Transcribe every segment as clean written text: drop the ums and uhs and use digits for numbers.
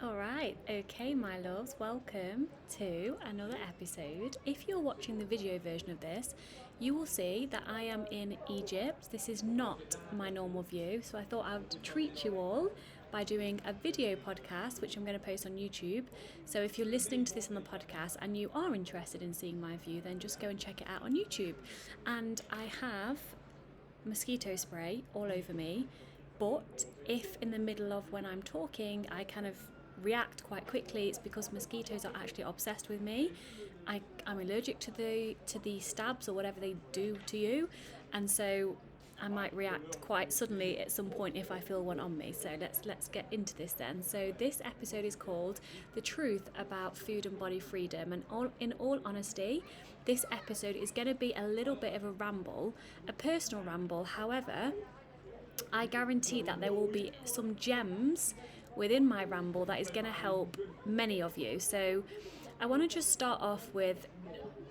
All right, okay, my loves, welcome to another episode. If you're watching the video version of this, you will see that I am in Egypt. This is not my normal view, so I thought I would treat you all by doing a video podcast, which I'm going to post on YouTube. So if you're listening to this on the podcast and you are interested in seeing my view, then just go and check it out on YouTube. And I have mosquito spray all over me, but if in the middle of when I'm talking I kind of react quite quickly, it's because mosquitoes are actually obsessed with me. I'm allergic to the stabs or whatever they do to you, and so I might react quite suddenly at some point if I feel one on me. So let's get into this then. So this episode is called The Truth About Food and Body Freedom, and in all honesty, this episode is going to be a little bit of a ramble, a personal ramble. However, I guarantee that there will be some gems within my ramble that is going to help many of you. So I want to just start off with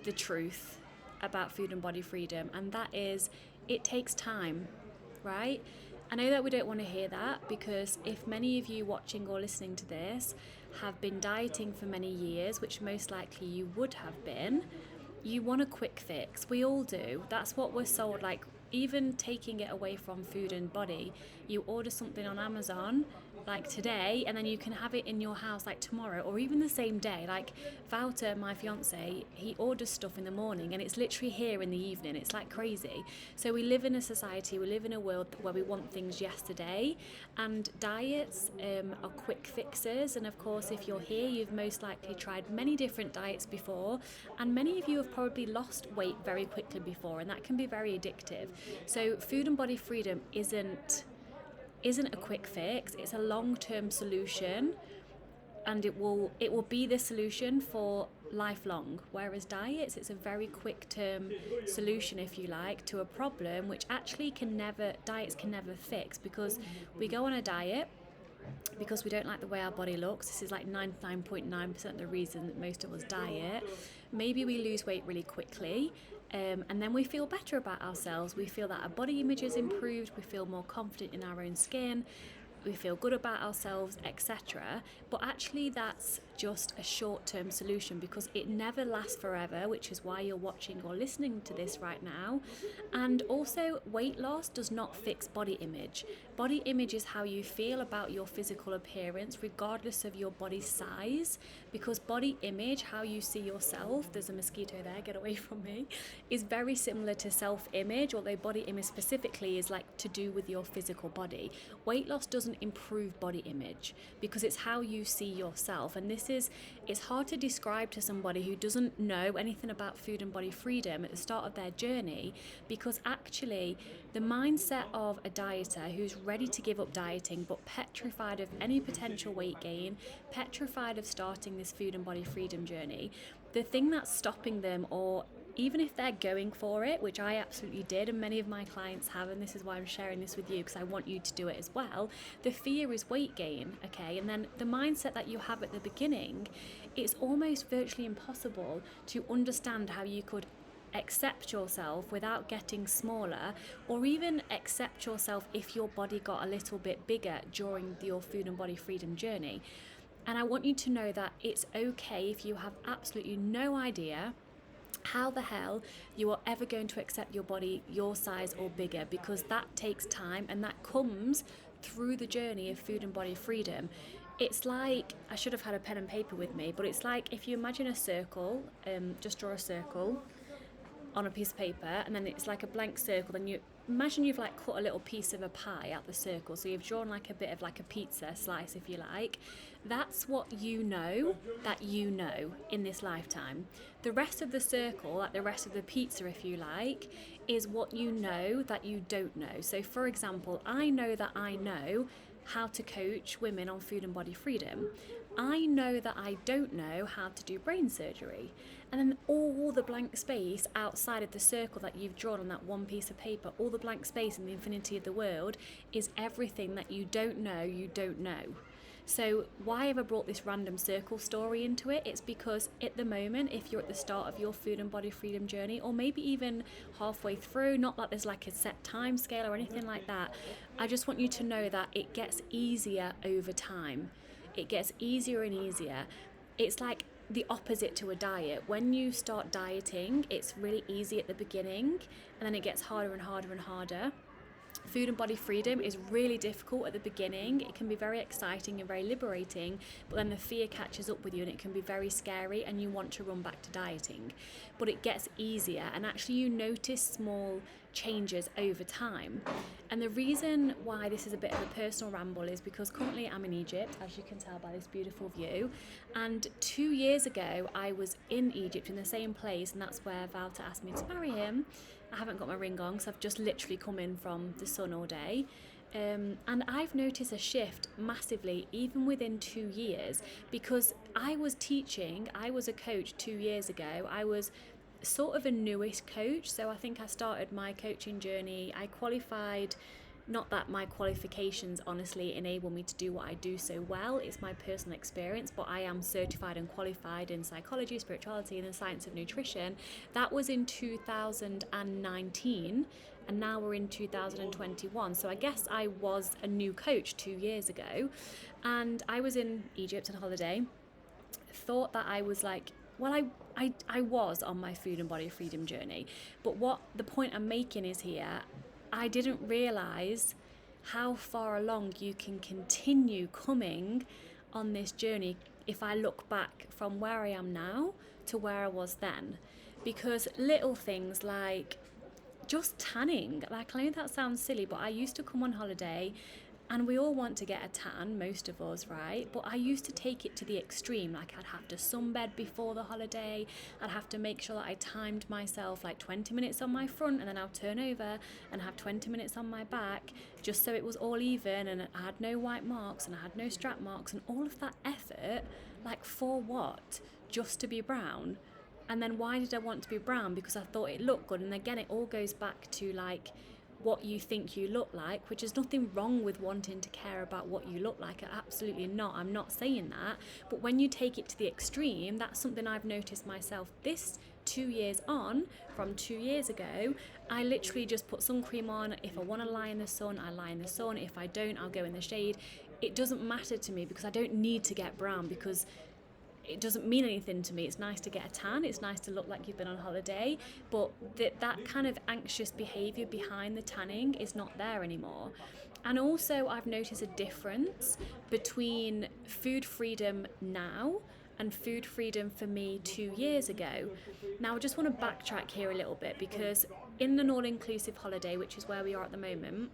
the truth about food and body freedom, and that is it takes time, right? I know that we don't want to hear that, because if many of you watching or listening to this have been dieting for many years, which most likely you would have been, you want a quick fix. We all do. That's what we're sold. Like, even taking it away from food and body, you order something on Amazon like today and then you can have it in your house like tomorrow or even the same day. Like Wouter, my fiance, he orders stuff in the morning and it's literally here in the evening. It's like crazy. So we live in a society, we live in a world where we want things yesterday, and diets are quick fixes. And of course, if you're here, you've most likely tried many different diets before, and many of you have probably lost weight very quickly before, and that can be very addictive. So food and body freedom isn't a quick fix. It's a long-term solution, and it will be the solution for lifelong. Whereas diets, it's a very quick term solution, if you like, to a problem which actually diets can never fix, because we go on a diet because we don't like the way our body looks. This is like 99.9% of the reason that most of us diet. Maybe we lose weight really quickly, and then we feel better about ourselves. We feel that our body image is improved, we feel more confident in our own skin, we feel good about ourselves, etc. But actually that's just a short-term solution, because it never lasts forever, which is why you're watching or listening to this right now. And also, weight loss does not fix body image. Body image is how you feel about your physical appearance regardless of your body size, because body image, how you see yourself, there's a mosquito there, get away from me, is very similar to self-image, although body image specifically is like to do with your physical body. Weight loss doesn't improve body image, because it's how you see yourself. And it's hard to describe to somebody who doesn't know anything about food and body freedom at the start of their journey, because actually the mindset of a dieter who's ready to give up dieting but petrified of any potential weight gain, petrified of starting this food and body freedom journey, the thing that's stopping them, or even if they're going for it, which I absolutely did and many of my clients have, and this is why I'm sharing this with you, because I want you to do it as well, the fear is weight gain, okay? And then the mindset that you have at the beginning, it's almost virtually impossible to understand how you could accept yourself without getting smaller, or even accept yourself if your body got a little bit bigger during your food and body freedom journey. And I want you to know that it's okay if you have absolutely no idea how the hell you are ever going to accept your body your size or bigger, because that takes time, and that comes through the journey of food and body freedom. It's like, I should have had a pen and paper with me, but it's like if you imagine a circle, just draw a circle on a piece of paper, and then it's like a blank circle, then you imagine you've like cut a little piece of a pie out the circle, so you've drawn like a bit of like a pizza slice, if you like. That's what you know that you know in this lifetime. The rest of the circle, like the rest of the pizza, if you like, is what you know that you don't know. So for example, I know that I know how to coach women on food and body freedom. I know that I don't know how to do brain surgery. And then all the blank space outside of the circle that you've drawn on that one piece of paper, all the blank space in the infinity of the world, is everything that you don't know you don't know. So why have I brought this random circle story into it? It's because at the moment, if you're at the start of your food and body freedom journey, or maybe even halfway through, not that there's like a set time scale or anything like that, I just want you to know that it gets easier over time. it gets easier and easier. It's like the opposite to a diet. When you start dieting, it's really easy at the beginning, and then it gets harder and harder and harder. Food and body freedom is really difficult at the beginning. It can be very exciting and very liberating, but then the fear catches up with you and it can be very scary and you want to run back to dieting. But it gets easier, and actually you notice small changes over time. And the reason why this is a bit of a personal ramble is because currently I'm in Egypt, as you can tell by this beautiful view. And 2 years ago I was in Egypt in the same place, and that's where Valter asked me to marry him. I haven't got my ring on because I've just literally come in from the sun all day. And I've noticed a shift massively even within 2 years, because I was a coach 2 years ago. I was sort of a newish coach, so I think I started my coaching journey, I qualified. Not that my qualifications honestly enable me to do what I do so well, it's my personal experience, but I am certified and qualified in psychology, spirituality and the science of nutrition. That was in 2019, and now we're in 2021. So I guess I was a new coach 2 years ago, and I was in Egypt on holiday. Thought that I was like, well, I was on my food and body freedom journey, but what the point I'm making is here, I didn't realise how far along you can continue coming on this journey if I look back from where I am now to where I was then. Because little things like just tanning, like I know that sounds silly, but I used to come on holiday, and we all want to get a tan, most of us, right? But I used to take it to the extreme. Like I'd have to sunbed before the holiday. I'd have to make sure that I timed myself like 20 minutes on my front, and then I'll turn over and have 20 minutes on my back, just so it was all even and I had no white marks and I had no strap marks, and all of that effort, like for what? Just to be brown? And then why did I want to be brown? Because I thought it looked good. And again, it all goes back to like what you think you look like, which is nothing wrong with wanting to care about what you look like, absolutely not, I'm not saying that, but when you take it to the extreme, that's something I've noticed myself this 2 years on. From 2 years ago, I literally just put sun cream on. If I want to lie in the sun, I lie in the sun. If I don't, I'll go in the shade. It doesn't matter to me because I don't need to get brown, because it doesn't mean anything to me. It's nice to get a tan, it's nice to look like you've been on holiday, but that kind of anxious behaviour behind the tanning is not there anymore. And also I've noticed a difference between food freedom now and food freedom for me 2 years ago. Now I just want to backtrack here a little bit, because in an all-inclusive holiday, which is where we are at the moment,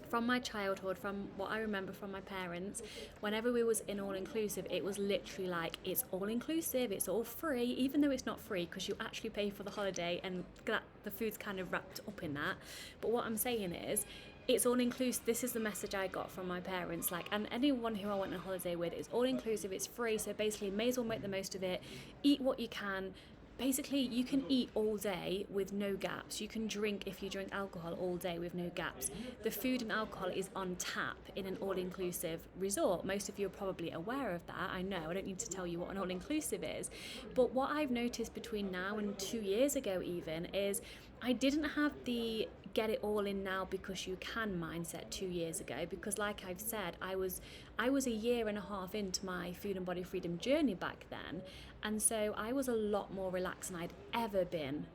from my childhood, from what I remember from my parents, whenever we was in all-inclusive, it was literally like, it's all-inclusive, it's all free, even though it's not free because you actually pay for the holiday and the food's kind of wrapped up in that. But what I'm saying is, it's all-inclusive. This is the message I got from my parents, like, and anyone who I went on holiday with, it's all-inclusive, it's free, so basically may as well make the most of it, eat what you can. Basically, you can eat all day with no gaps. You can drink, if you drink alcohol, all day with no gaps. The food and alcohol is on tap in an all-inclusive resort. Most of you are probably aware of that. I know, I don't need to tell you what an all-inclusive is. But what I've noticed between now and 2 years ago even is I didn't have the get it all in now because you can mindset 2 years ago, because like I've said, I was a year and a half into my food and body freedom journey back then, and so I was a lot more relaxed than I'd ever been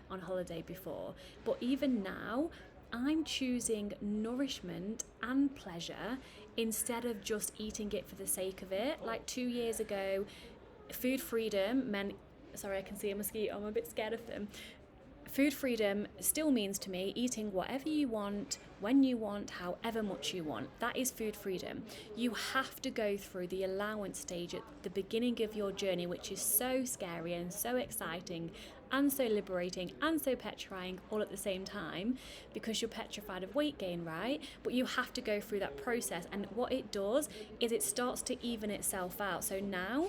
on holiday before. But even now, I'm choosing nourishment and pleasure instead of just eating it for the sake of it. Like 2 years ago, food freedom meant, sorry, I can see a mosquito, I'm a bit scared of them. Food freedom still means to me eating whatever you want, when you want, however much you want. That is food freedom. You have to go through the allowance stage at the beginning of your journey, which is so scary and so exciting and so liberating and so petrifying all at the same time, because you're petrified of weight gain, right? But you have to go through that process, and what it does is it starts to even itself out. So now,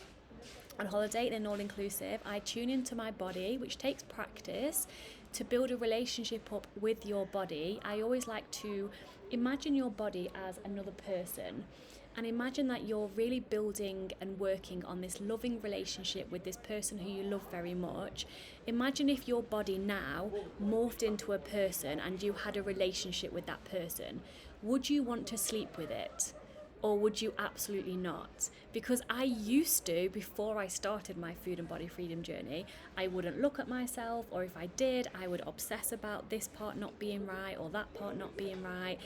on holiday in an all-inclusive, I tune into my body, which takes practice, to build a relationship up with your body. I always like to imagine your body as another person, and imagine that you're really building and working on this loving relationship with this person who you love very much. Imagine if your body now morphed into a person and you had a relationship with that person. Would you want to sleep with it? Or would you absolutely not? Because I used to, before I started my food and body freedom journey, I wouldn't look at myself, or if I did, I would obsess about this part not being right or that part not being right.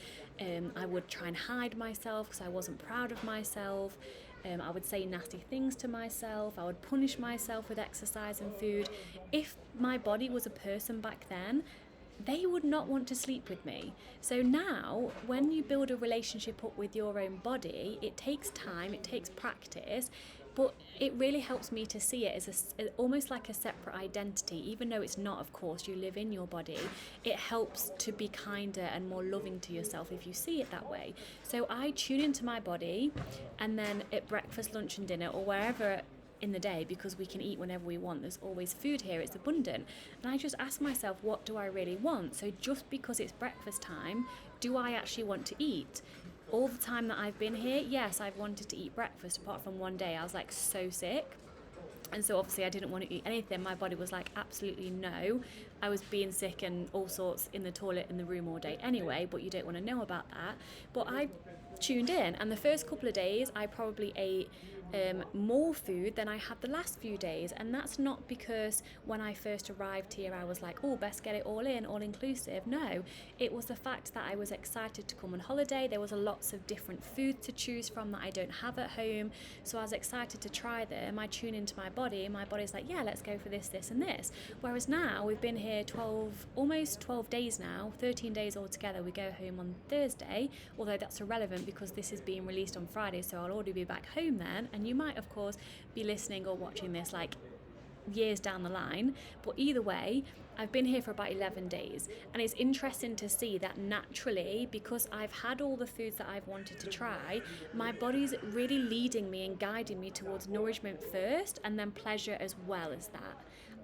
I would try and hide myself because I wasn't proud of myself. I would say nasty things to myself. I would punish myself with exercise and food. If my body was a person back then, they would not want to sleep with me. So now, when you build a relationship up with your own body, it takes time, it takes practice, but it really helps me to see it as almost like a separate identity. Even though it's not, of course, you live in your body, it helps to be kinder and more loving to yourself if you see it that way. So I tune into my body, and then at breakfast, lunch and dinner, or wherever in the day, because we can eat whenever we want, there's always food here, it's abundant, and I just ask myself, what do I really want? So just because it's breakfast time, do I actually want to eat? All the time that I've been here, yes, I've wanted to eat breakfast, apart from one day I was like so sick, and so obviously I didn't want to eat anything. My body was like, absolutely no. I was being sick and all sorts in the toilet in the room all day anyway, but you don't want to know about that. But I tuned in, and the first couple of days I probably ate more food than I had the last few days, and that's not because when I first arrived here I was like, oh, best get it all in, all inclusive. No, it was the fact that I was excited to come on holiday. There was lots of different food to choose from that I don't have at home, so I was excited to try them. I tune into my body, and my body's like, yeah, let's go for this, this and this. Whereas now we've been here almost 12 days now, 13 days altogether. We go home on Thursday, although that's irrelevant because this is being released on Friday, so I'll already be back home then. And you might, of course, be listening or watching this like years down the line, but either way, I've been here for about 11 days, and it's interesting to see that naturally, because I've had all the foods that I've wanted to try, my body's really leading me and guiding me towards nourishment first, and then pleasure as well as that.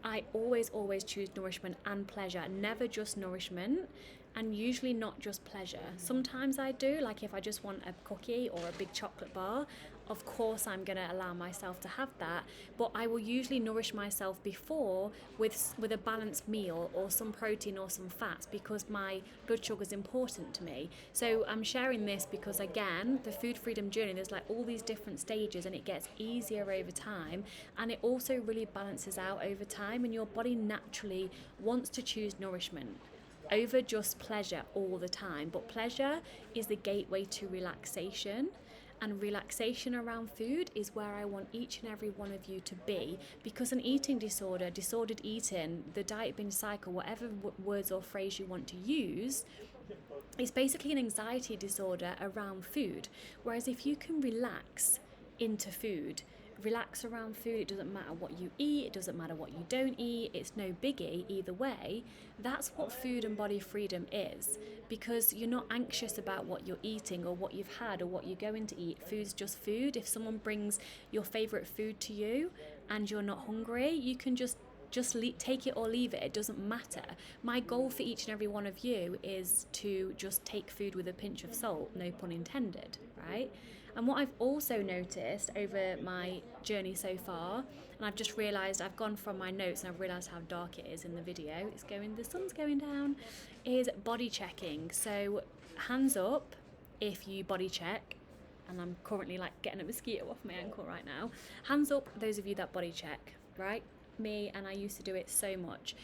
I always choose nourishment and pleasure, never just nourishment, and usually not just pleasure. Sometimes I do, like if I just want a cookie or a big chocolate bar, of course I'm going to allow myself to have that, but I will usually nourish myself before with a balanced meal or some protein or some fats, because my blood sugar is important to me. So I'm sharing this because, again, the food freedom journey, there's like all these different stages, and it gets easier over time, and it also really balances out over time, and your body naturally wants to choose nourishment over just pleasure all the time. But pleasure is the gateway to relaxation, and relaxation around food is where I want each and every one of you to be, because an eating disorder, disordered eating, the diet binge cycle, whatever words or phrase you want to use, it's basically an anxiety disorder around food. Whereas if you can relax into food, relax around food, it doesn't matter what you eat, it doesn't matter what you don't eat, it's no biggie either way. That's what food and body freedom is, because you're not anxious about what you're eating or what you've had or what you're going to eat. Food's just food. If someone brings your favorite food to you and you're not hungry, you can just take it or leave it. It doesn't matter. My goal for each and every one of you is to just take food with a pinch of salt, no pun intended, right? And what I've also noticed over my journey so far, and I've just realised, I've gone from my notes and I've realised how dark it is in the video, the sun's going down, is body checking. So hands up if you body check, and I'm currently like getting a mosquito off my ankle right now. Hands up those of you that body check, right? Me, and I used to do it so much.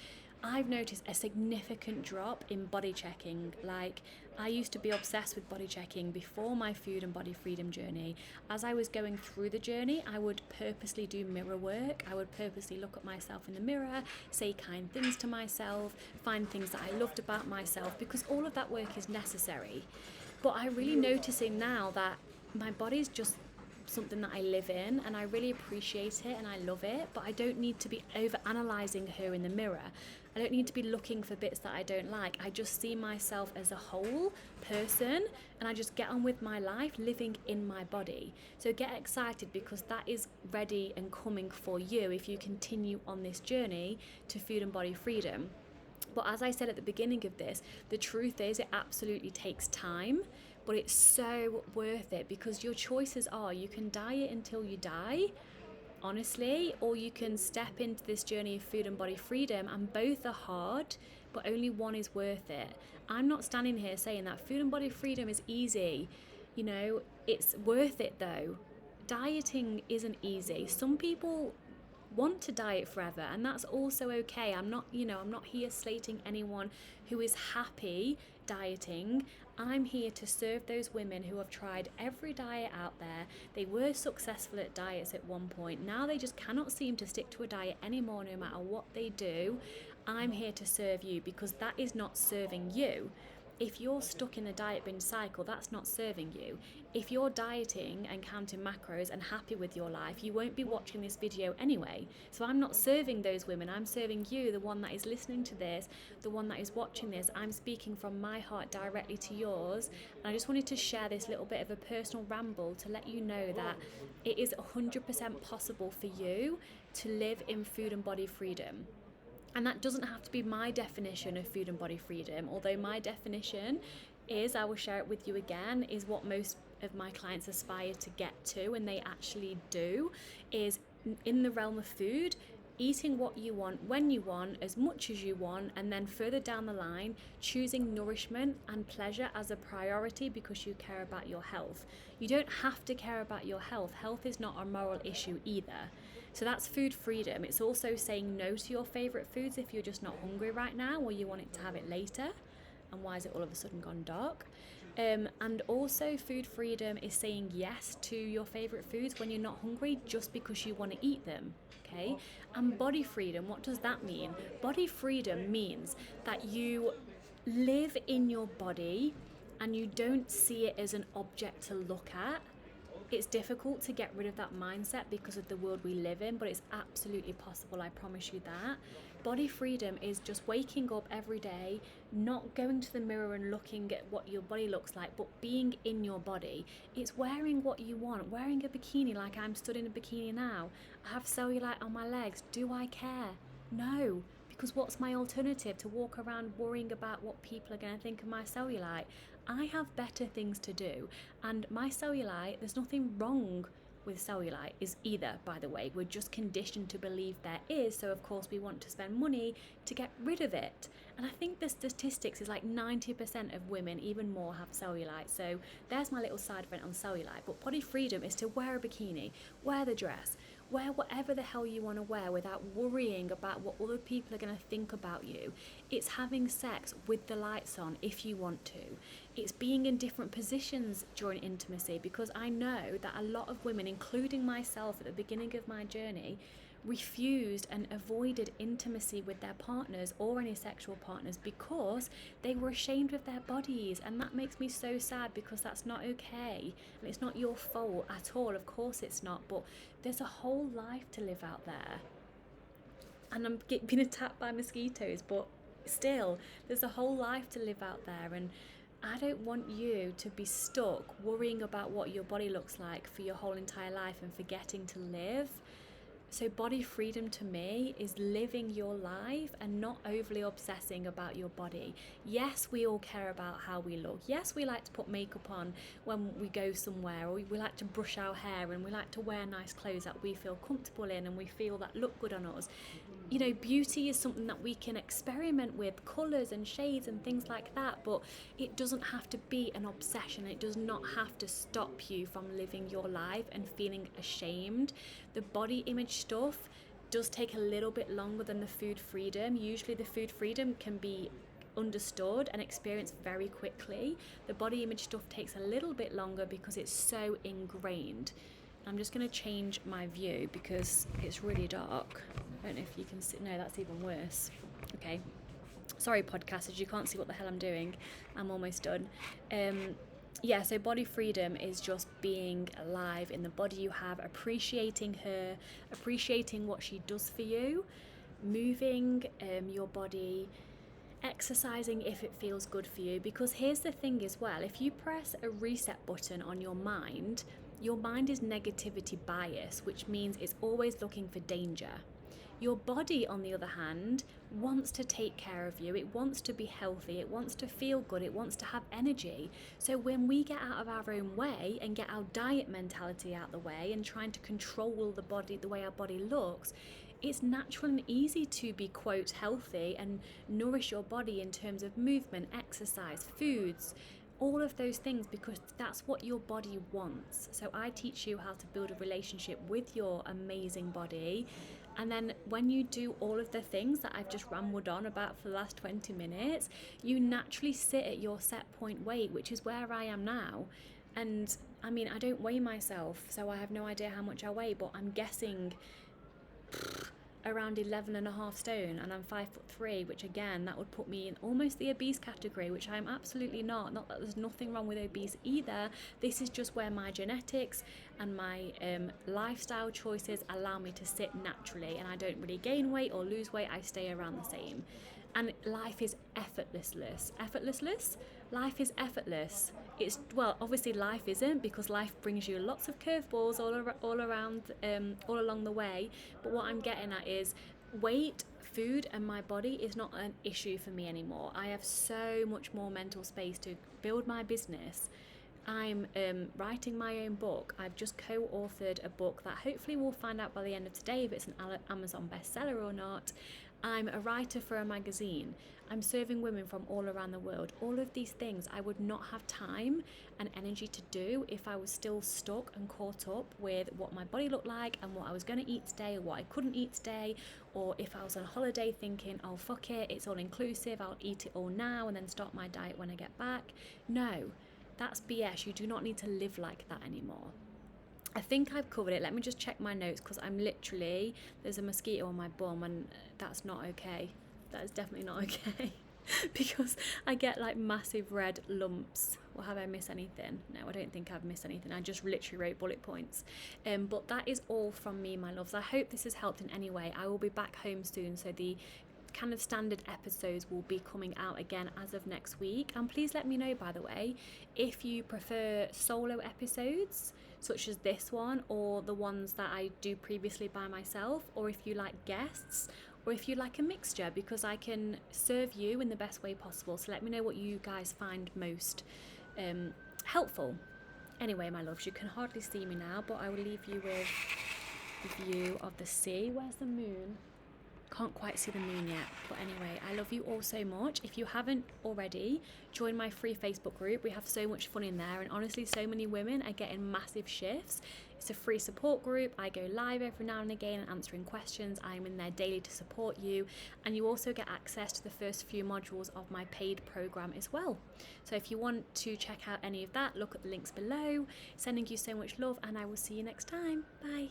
I've noticed a significant drop in body checking. Like, I used to be obsessed with body checking before my food and body freedom journey. As I was going through the journey, I would purposely do mirror work. I would purposely look at myself in the mirror, say kind things to myself, find things that I loved about myself, because all of that work is necessary. But I'm really noticing now that my body's just something that I live in, and I really appreciate it and I love it, but I don't need to be over analysing her in the mirror. I don't need to be looking for bits that I don't like. I just see myself as a whole person, and I just get on with my life living in my body. So get excited, because that is ready and coming for you if you continue on this journey to food and body freedom. But as I said at the beginning of this, the truth is it absolutely takes time, but it's so worth it, because your choices are, you can diet until you die, honestly, or you can step into this journey of food and body freedom, and both are hard, but only one is worth it. I'm not standing here saying that food and body freedom is easy. You know, it's worth it though. Dieting isn't easy. Some people want to diet forever, and that's also okay. I'm not here slating anyone who is happy dieting. I'm here to serve those women who have tried every diet out there. They were successful at diets at one point. Now they just cannot seem to stick to a diet anymore, no matter what they do. I'm here to serve you, because that is not serving you. If you're stuck in a diet binge cycle, that's not serving you. If you're dieting and counting macros and happy with your life, you won't be watching this video anyway. So I'm not serving those women. I'm serving you, the one that is listening to this, the one that is watching this. I'm speaking from my heart directly to yours. And I just wanted to share this little bit of a personal ramble to let you know that it is 100% possible for you to live in food and body freedom. And that doesn't have to be my definition of food and body freedom, although my definition is, I will share it with you again, is what most of my clients aspire to get to, and they actually do, is in the realm of food, eating what you want, when you want, as much as you want, and then further down the line, choosing nourishment and pleasure as a priority because you care about your health. You don't have to care about your health. Health is not a moral issue either. So that's food freedom. It's also saying no to your favourite foods if you're just not hungry right now or you want it to have it later. And why is it all of a sudden gone dark? And also food freedom is saying yes to your favourite foods when you're not hungry just because you want to eat them. Okay? And body freedom, what does that mean? Body freedom means that you live in your body and you don't see it as an object to look at. It's difficult to get rid of that mindset because of the world we live in, but it's absolutely possible, I promise you that. Body freedom is just waking up every day, not going to the mirror and looking at what your body looks like, but being in your body. It's wearing what you want, wearing a bikini like I'm stood in a bikini now. I have cellulite on my legs. Do I care? No. Because what's my alternative? To walk around worrying about what people are going to think of my cellulite? I have better things to do. And my cellulite, there's nothing wrong with cellulite is either, by the way. We're just conditioned to believe there is, so of course we want to spend money to get rid of it. And I think the statistics is like 90% of women, even more, have cellulite. So there's my little side event on cellulite. But body freedom is to wear a bikini, wear the dress, wear whatever the hell you want to wear without worrying about what other people are going to think about you. It's having sex with the lights on if you want to. It's being in different positions during intimacy, because I know that a lot of women, including myself at the beginning of my journey, refused and avoided intimacy with their partners or any sexual partners because they were ashamed of their bodies. And that makes me so sad, because that's not okay, and it's not your fault at all. Of course it's not, but there's a whole life to live out there. And I'm being attacked by mosquitos, but still, there's a whole life to live out there. And I don't want you to be stuck worrying about what your body looks like for your whole entire life and forgetting to live. So body freedom to me is living your life and not overly obsessing about your body. Yes, we all care about how we look. Yes, we like to put makeup on when we go somewhere, or we like to brush our hair, and we like to wear nice clothes that we feel comfortable in and we feel that look good on us. You know, beauty is something that we can experiment with, colours and shades and things like that, but it doesn't have to be an obsession. It does not have to stop you from living your life and feeling ashamed. The body image stuff does take a little bit longer than the food freedom. Usually the food freedom can be understood and experienced very quickly. The body image stuff takes a little bit longer because it's so ingrained. I'm just going to change my view because it's really dark. I don't know if you can see. No, that's even worse. Okay. Sorry, podcasters, you can't see what the hell I'm doing. I'm almost done. Yeah, so body freedom is just being alive in the body you have, appreciating her, appreciating what she does for you, moving your body, exercising if it feels good for you. Because here's the thing as well, if you press a reset button on your mind is negativity bias, which means it's always looking for danger. Your body, on the other hand, wants to take care of you. It wants to be healthy. It wants to feel good. It wants to have energy. So when we get out of our own way and get our diet mentality out the way and trying to control the body, the way our body looks, it's natural and easy to be, quote, healthy and nourish your body in terms of movement, exercise, foods, all of those things, because that's what your body wants. So I teach you how to build a relationship with your amazing body. And then when you do all of the things that I've just rambled on about for the last 20 minutes, you naturally sit at your set point weight, which is where I am now. And I mean, I don't weigh myself, so I have no idea how much I weigh, but I'm guessing around 11.5 stone, and I'm 5'3", which again, that would put me in almost the obese category, which I'm absolutely not. Not that there's nothing wrong with obese either. This is just where my genetics and my lifestyle choices allow me to sit naturally, and I don't really gain weight or lose weight. I stay around the same. And life is effortless. Life is effortless. It's, well, obviously life isn't, because life brings you lots of curveballs all around, all along the way. But what I'm getting at is weight, food, and my body is not an issue for me anymore. I have so much more mental space to build my business. I'm writing my own book. I've just co-authored a book that hopefully we'll find out by the end of today if it's an Amazon bestseller or not. I'm a writer for a magazine. I'm serving women from all around the world. All of these things I would not have time and energy to do if I was still stuck and caught up with what my body looked like and what I was going to eat today or what I couldn't eat today, or if I was on holiday thinking, oh fuck it, it's all inclusive, I'll eat it all now and then start my diet when I get back. No, that's BS. You do not need to live like that anymore. I think I've covered it. Let me just check my notes, because I'm literally, there's a mosquito on my bum and that's not okay. That is definitely not okay. Because I get like massive red lumps. Well, have I missed anything? No, I don't think I've missed anything. I just literally wrote bullet points. But that is all from me, my loves. I hope this has helped in any way. I will be back home soon, so the kind of standard episodes will be coming out again as of next week. And please let me know, by the way, if you prefer solo episodes such as this one, or the ones that I do previously by myself, or if you like guests, or if you like a mixture, because I can serve you in the best way possible. So let me know what you guys find most helpful. Anyway, my loves, you can hardly see me now, but I will leave you with the view of the sea. Where's the moon? Can't quite see the moon yet, but anyway, I love you all so much. If you haven't already, join my free Facebook group. We have so much fun in there, and honestly, so many women are getting massive shifts. It's a free support group. I go live every now and again and answering questions. I'm in there daily to support you, and you also get access to the first few modules of my paid program as well. So if you want to check out any of that, look at the links below. Sending you so much love, and I will see you next time. Bye.